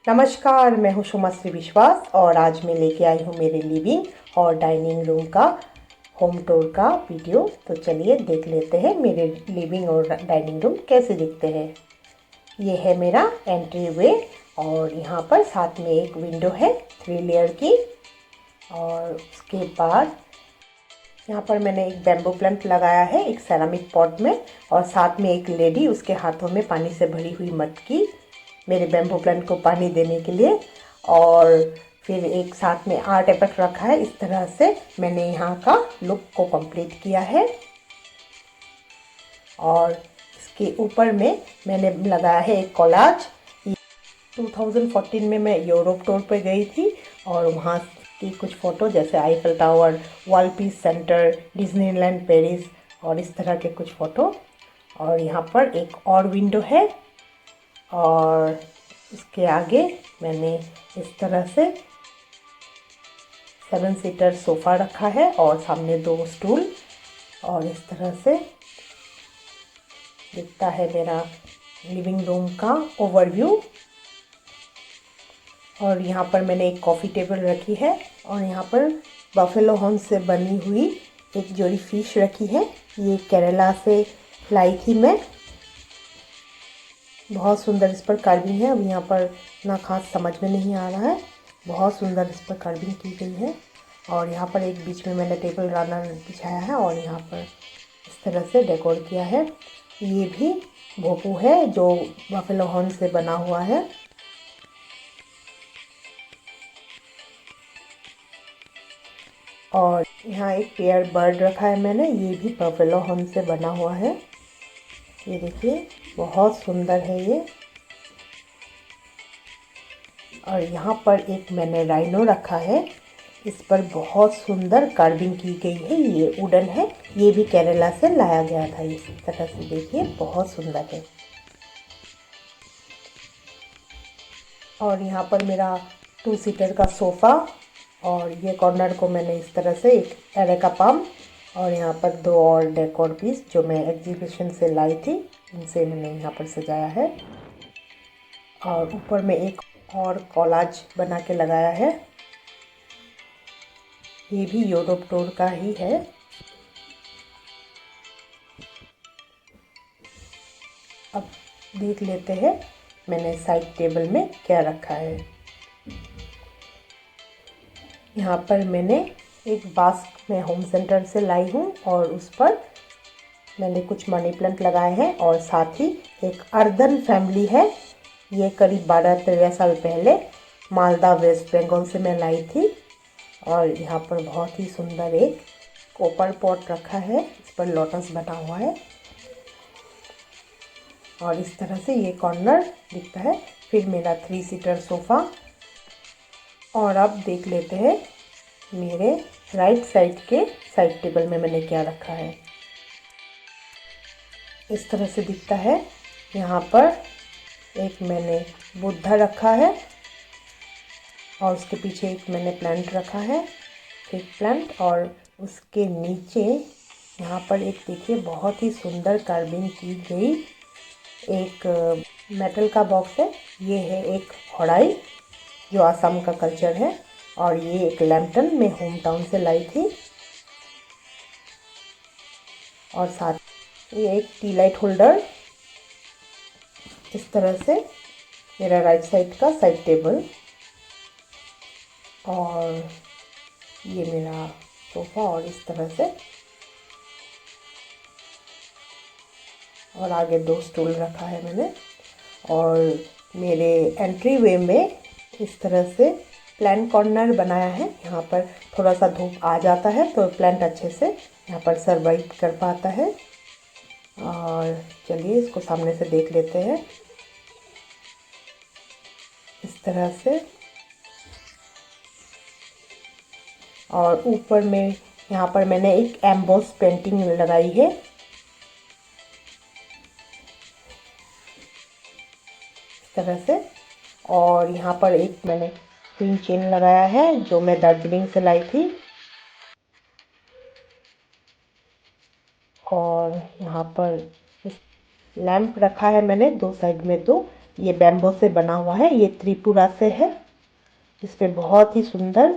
नमस्कार, मैं हूँ सुमश्री विश्वास और आज मैं लेके आई हूँ मेरे लिविंग और डाइनिंग रूम का होम टूर का वीडियो। तो चलिए देख लेते हैं मेरे लिविंग और डाइनिंग रूम कैसे दिखते हैं। ये है मेरा एंट्री वे और यहाँ पर साथ में एक विंडो है 3 लेयर की। और उसके बाद यहाँ पर मैंने एक बैम्बू प्लांट लगाया है एक सेरामिक पॉट में, और साथ में एक लेडी उसके हाथों में पानी से भरी हुई मटकी मेरे बैम्बू प्लांट को पानी देने के लिए। और फिर एक साथ में आर्ट एपेक्ट रखा है। इस तरह से मैंने यहाँ का लुक को कंप्लीट किया है। और इसके ऊपर में मैंने लगाया है एक कोलाज। 2014 में मैं यूरोप टूर पे गई थी और वहाँ की कुछ फ़ोटो जैसे Eiffel tower, world peace centre, Disneyland Paris और इस तरह के कुछ फ़ोटो। और यहाँ पर एक और विंडो है और इसके आगे मैंने इस तरह से 7 सीटर सोफ़ा रखा है और सामने 2 स्टूल। और इस तरह से दिखता है मेरा लिविंग रूम का ओवरव्यू। और यहाँ पर मैंने एक कॉफ़ी टेबल रखी है और यहाँ पर बफेलो हॉर्न से बनी हुई एक जोड़ी फिश रखी है। ये केरला से लाई थी मैं। बहुत सुंदर इस पर कार्विंग है। अब यहाँ पर इतना खास समझ में नहीं आ रहा है। बहुत सुंदर इस पर कार्विंग की गई है। और यहाँ पर एक बीच में मैंने टेबल रनर बिछाया है और यहाँ पर इस तरह से डेकोर किया है। ये भी भोपू है जो बफेलो हॉर्न से बना हुआ है। और यहाँ एक पेयर बर्ड रखा है मैंने, ये भी बफेलो हॉर्न से बना हुआ है। ये देखिए बहुत सुंदर है ये। और यहाँ पर एक मैंने राइनो रखा है। इस पर बहुत सुंदर कार्विंग की गई है। ये वुडन है, ये भी केरला से लाया गया था। इस तरह से देखिए बहुत सुंदर है। और यहाँ पर मेरा 2 सीटर का सोफ़ा और ये कॉर्नर को मैंने इस तरह से एक एरेका पाम और यहाँ पर 2 और डेकोर पीस जो मैं एग्जीबिशन से लाई थी, इनसे मैंने यहाँ पर सजाया है। और ऊपर में एक और कॉलाज बना के लगाया है। ये भी यूरोप टूर का ही है। अब देख लेते हैं मैंने साइड टेबल में क्या रखा है। यहाँ पर मैंने एक बास्क में होम सेंटर से लाई हूँ और उस पर मैंने कुछ मनी प्लांट लगाए हैं। और साथ ही एक अर्धन फैमिली है, ये करीब 12-13 साल पहले मालदा वेस्ट बंगाल से मैं लाई थी। और यहाँ पर बहुत ही सुंदर एक कॉपर पॉट रखा है, इस पर लोटस बना हुआ है। और इस तरह से ये कॉर्नर दिखता है। फिर मेरा 3 सीटर सोफ़ा। और अब देख लेते हैं मेरे राइट साइड के साइड टेबल में मैंने क्या रखा है। इस तरह से दिखता है। यहाँ पर एक मैंने बुद्धा रखा है और उसके पीछे एक मैंने प्लांट रखा है, एक प्लांट। और उसके नीचे यहाँ पर एक देखिए बहुत ही सुंदर कार्विंग की गई एक मेटल का बॉक्स है। ये है एक होड़ाई जो आसाम का कल्चर है। और ये एक लैम्पटन मैं होम टाउन से लाई थी। और साथ ये एक टी लाइट होल्डर। इस तरह से मेरा राइट साइड का साइड टेबल। और ये मेरा सोफ़ा और इस तरह से। और आगे 2 स्टूल रखा है मैंने। और मेरे एंट्री वे में इस तरह से प्लांट कॉर्नर बनाया है। यहाँ पर थोड़ा सा धूप आ जाता है तो प्लांट अच्छे से यहाँ पर सर्वाइव कर पाता है। और चलिए इसको सामने से देख लेते हैं। इस तरह से। और ऊपर में यहाँ पर मैंने एक एम्बोस पेंटिंग लगाई है। इस तरह से। और यहाँ पर एक मैंने पिन चेन लगाया है जो मैं दार्जिलिंग से लाई थी। और यहाँ पर लैंप रखा है मैंने 2 साइड में 2, ये बैम्बू से बना हुआ है, ये त्रिपुरा से है। इस पे बहुत ही सुंदर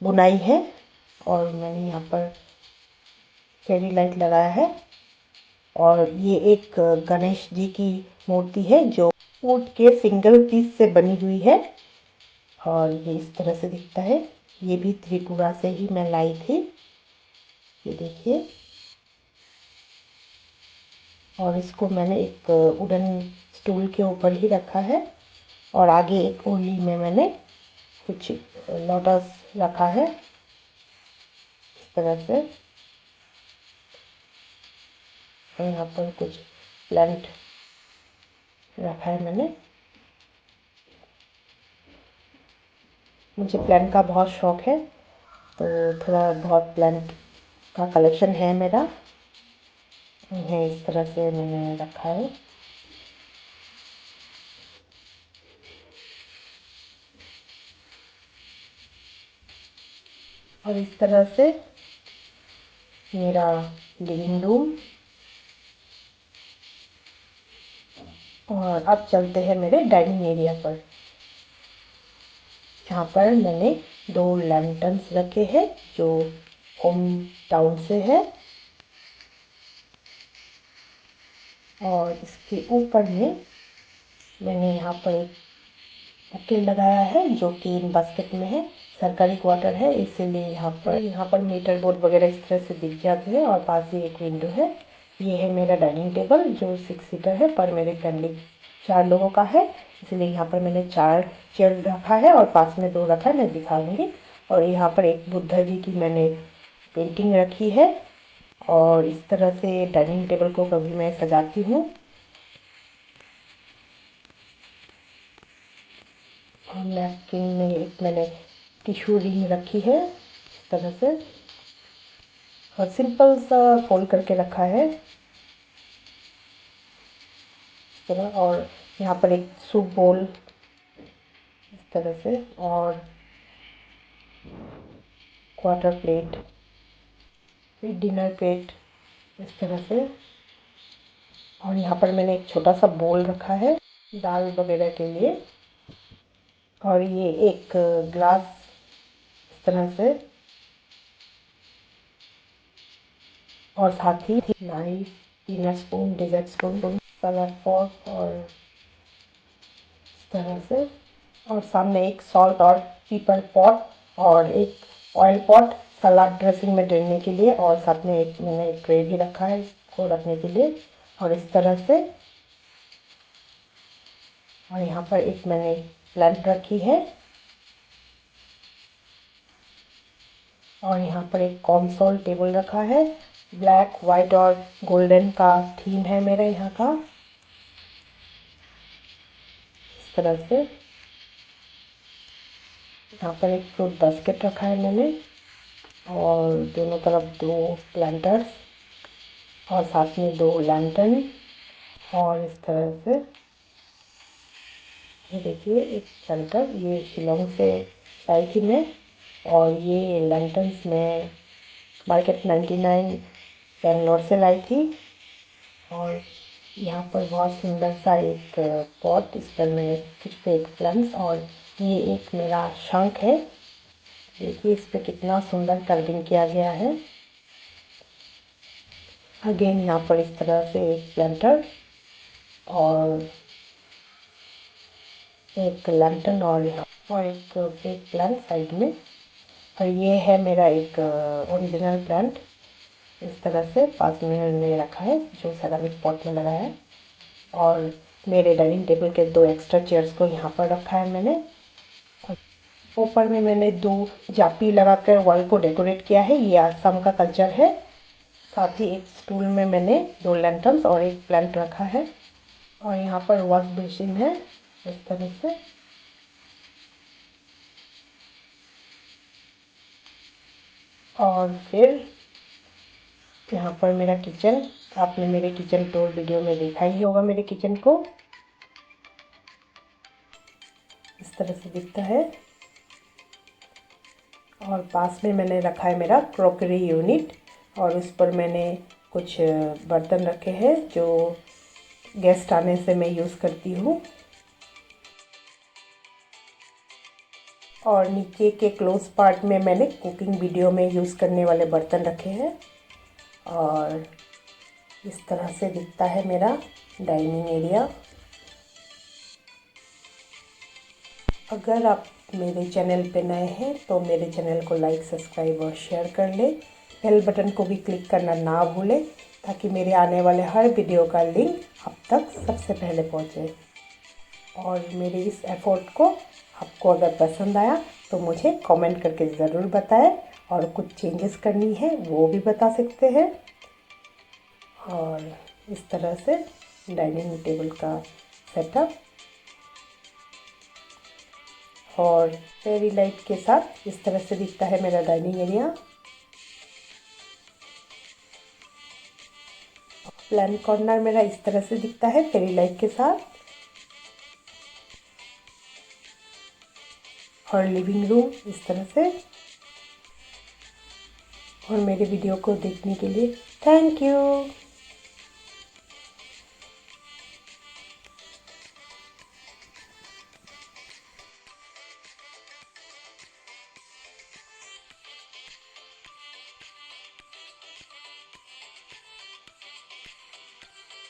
बुनाई है और मैंने यहाँ पर फेरी लाइट लगाया है। और ये एक गणेश जी की मूर्ति है जो वुड के सिंगल पीस से बनी हुई है और ये इस तरह से दिखता है। ये भी त्रिपुरा से ही मैं लाई थी, ये देखिए। और इसको मैंने एक वुडन स्टूल के ऊपर ही रखा है और आगे एक ओली में मैंने कुछ लोटस रखा है इस तरह से। और यहाँ पर कुछ प्लांट रखा है मैंने। मुझे प्लांट का बहुत शौक है तो थोड़ा बहुत प्लांट का कलेक्शन है मेरा। इन्हें इस तरह से मैंने रखा है। और इस तरह से मेरा लिविंग रूम। और अब चलते हैं मेरे डाइनिंग एरिया पर। यहाँ पर मैंने 2 लैंटर्न्स रखे हैं जो होम टाउन से है। और इसके ऊपर में मैंने यहाँ पर एक बुके लगाया है जो कि इन बास्केट में है। सरकारी क्वार्टर है इसीलिए यहाँ पर मीटर बोर्ड वगैरह इस तरह से दिख जाते हैं। और पास ही एक विंडो है। ये है मेरा डाइनिंग टेबल जो 6 सीटर है, पर मेरी फैमिली 4 लोगों का है, इसलिए यहाँ पर मैंने 4 चेयर रखा है और पास में 2 रखा है, मैं दिखाऊंगी। और यहाँ पर एक बुद्धा जी की मैंने पेंटिंग रखी है। और इस तरह से डाइनिंग टेबल को कभी मैं सजाती हूँ। और नैपकिन में एक मैंने टिश्यू रिंग रखी है इस तरह से। और सिंपल सा फोल्ड करके रखा है इस तरह। और यहाँ पर एक सूप बोल इस तरह से और क्वार्टर प्लेट, फिर डिनर प्लेट इस तरह से। और यहाँ पर मैंने एक छोटा सा बोल रखा है दाल वगैरह के लिए। और ये एक ग्लास इस तरह से। और साथ ही knife, dinner spoon, dessert spoon, salad fork और इस तरह से। और सामने एक सॉल्ट और पेपर पॉट और एक ऑयल पॉट सलाद ड्रेसिंग में डालने के लिए। और साथ में एक मैंने एक ट्रे भी रखा है इसको रखने के लिए। और इस तरह से। और यहाँ पर एक मैंने प्लांट रखी है। और यहाँ पर एक कंसोल टेबल रखा है। ब्लैक, वाइट और गोल्डन का थीम है मेरे यहाँ का इस तरह से। यहाँ पर एक फ्रूट बास्केट रखा है मैंने और दोनों तरफ 2 प्लांटर्स और साथ में 2 लैंटर्न। और इस तरह से ये देखिए एक प्लांटर, ये शिलोंग से लाई थी मैं। और ये लैंटर्न्स में मार्केट 99 बेंगलोर से लाई थी। और यहाँ पर बहुत सुंदर सा एक पॉट, इस पर मैं सिर्फ एक प्लांट्स। और ये एक मेरा शंख है, देखिए इस पर कितना सुंदर कर्विंग किया गया है। अगेन यहाँ पर इस तरह से एक प्लांटर और एक लैंटर्न और एक प्लांट साइड में। और ये है मेरा एक ओरिजिनल प्लांट इस तरह से पास में मैंने रखा है जो सेरामिक पॉट में लगाया है। और मेरे डाइनिंग टेबल के 2 एक्स्ट्रा चेयर्स को यहाँ पर रखा है मैंने। ऊपर में मैंने 2 जापी लगाकर वॉल को डेकोरेट किया है, ये आसाम का कल्चर है। साथ ही एक स्टूल में मैंने 2 लैंटर्न्स और एक प्लांट रखा है। और यहाँ पर वॉश बेसिन है इस तरह से। और फिर यहाँ पर मेरा किचन, आपने मेरे किचन टूर वीडियो में देखा ही होगा मेरे किचन को, इस तरह से दिखता है। और पास में मैंने रखा है मेरा क्रॉकरी यूनिट और उस पर मैंने कुछ बर्तन रखे हैं जो गेस्ट आने से मैं यूज़ करती हूँ। और नीचे के क्लोज पार्ट में मैंने कुकिंग वीडियो में यूज़ करने वाले बर्तन रखे हैं। और इस तरह से दिखता है मेरा डाइनिंग एरिया। अगर आप मेरे चैनल पे नए हैं तो मेरे चैनल को लाइक, सब्सक्राइब और शेयर कर लें। बेल बटन को भी क्लिक करना ना भूलें ताकि मेरे आने वाले हर वीडियो का लिंक आप तक सबसे पहले पहुंचे। और मेरे इस एफर्ट को आपको अगर पसंद आया तो मुझे कमेंट करके ज़रूर बताएं, और कुछ चेंजेस करनी है वो भी बता सकते हैं। और इस तरह से डाइनिंग टेबल का सेटअप और फेरी लाइट के साथ इस तरह से दिखता है मेरा डाइनिंग एरिया। प्लान कॉर्नर मेरा इस तरह से दिखता है फेरी लाइट के साथ। और लिविंग रूम इस तरह से। और मेरे वीडियो को देखने के लिए थैंक यू।